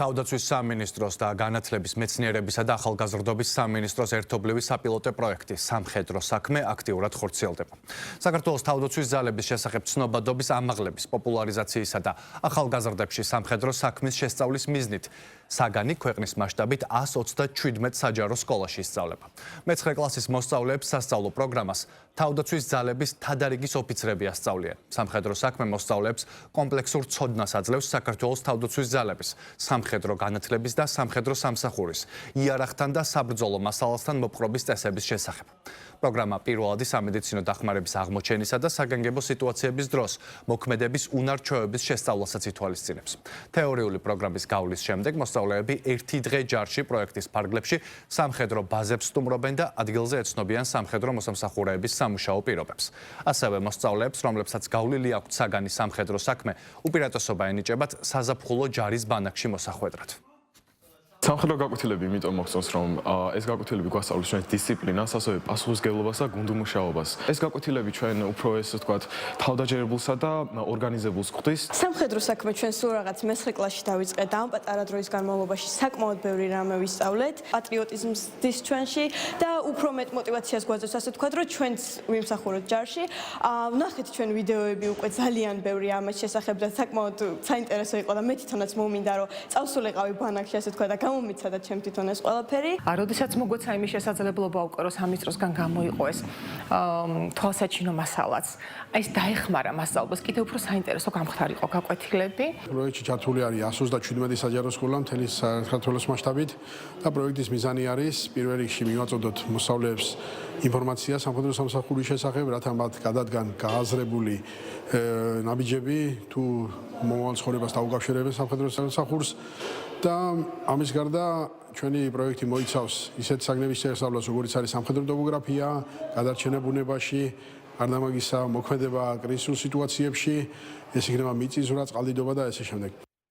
თავდაცვის სამინისტროს და განათლების მეცნიერებისა და ახალგაზრდობის სამინისტროს ერთობლივი საპილოტო პროექტი სამხედრო საქმე აქტიურად ხორციელდება. საქართველოს თავდაცვის ძალების შესახებ ცნობადობის ამაღლების, პოპულარიზაციისა და ახალგაზრდებში სამხედრო საქმის შესწავლის მიზნით საგანი ქვეყნის მასშტაბით 127 საჯარო სკოლაში ისწავლება. მე-9 კლასის მოსწავლეებს სასწავლო პროგრამას თავდაცვის ძალების თადარიგის ოფიცრები ასწავლიან. სამხედრო საქმე მოსწავლეებს კომპლექსურ ცოდნას აძლევს საქართველოს თავდაცვის ძალების, სამხედრო განათლების და სამხედრო სამსახურის, იარაღთან და საბრძოლო მასალასთან მოპყრობის წესების შესახებ. პროგრამა პირველადი სამედიცინო დახმარების აღმოჩენისა და საგანგებო სიტუაციების დროს მოქმედების უნარ-ჩვევების შესწავლასაც ითვალისწინებს. თეორიული პროგრამის გავლის შემდეგ მოსწავლეები ერთი დღე ჯარში პროექტის ფარგლებში სამხედრო ბაზებს სტუმრობენ და ადგილზე ეცნობიან სამხედრო მოსამსახურეების სამუშაო პირობებს. ასევე მოსწავლეებს, რომლებსაც გავლილი აქვთ საგანის სამხედრო საქმე, უპირატესობა ენიჭებათ საზაფხულო ჯარის ბანაკში მოსახვედრად. სამხედრო გაკვეთილები იმიტომ მოგწონს, რომ ეს გაკვეთილები გვასწავლის ჩვენ დისციპლინას, ასევე პასუხისმგებლობას და გუნდმუშაობას. ეს გაკვეთილები ჩვენ უფრო ესე ვთქვათ, თავდაჯერებულსა და ორგანიზებულს ხვდის. სამხედრო საქმე ჩვენ სულ რაღაც მე-9 კლასში დავიწყეთ და ამ პატარა დროის განმავლობაში საკმაოდ ბევრი რამე ვისწავლეთ, პატრიოტიზმს დის ჩვენში და უფრო მეტ мотиваციას გვაძლევს, ასე ვთქვათ, რომ ჩვენც ვიმსახუროთ ჯარში. ვნახეთ ჩვენ ვიდეოები უკვე ძალიან ბევრი ამას შესახებ და საკმაოდ საინტერესო იყო და მე თვითონაც მომინდა რომ წავსულიყავი ბანაკში, ასე ვთქვათ და მომიცადა ჩემ თვითონ ეს ყველაფერი. როდესაც მოგვეცა იმის შესაძლებლობა უკვე რომ სამის დროსგან გამოიყო ეს თვალსაჩინო მასალაც. ეს დაეხმარა მასწავლებელს კიდევ უფრო საინტერესო გამხდარიყო გაკვეთილები. პროექტში ჩართული არის 127 საჯარო სკოლა მთელი საქართველოს მასშტაბით და პროექტის მიზანი არის პირველ რიგში მივაწოდოთ მოსწავლეებს ინფორმაცია სამხედრო სამსახურის შესახებ, რათა მათ გადადგან გააზრებული ნაბიჯები თუ მომავალ ცხოვრებას დაუკავშირებენ სამხედრო სამსახურს. და ამის გარდა ჩვენი პროექტი მოიცავს ისეთ საგნების შესწავლას, როგორიც არის სამხედრო ტოპოგრაფია, გადარჩენა ბუნებაში, გარდამაგისა მოქმედება კრიზისულ სიტუაციებში, ეს იქნება მიწისძვრა, წყალდიდობა და ასე შემდეგ.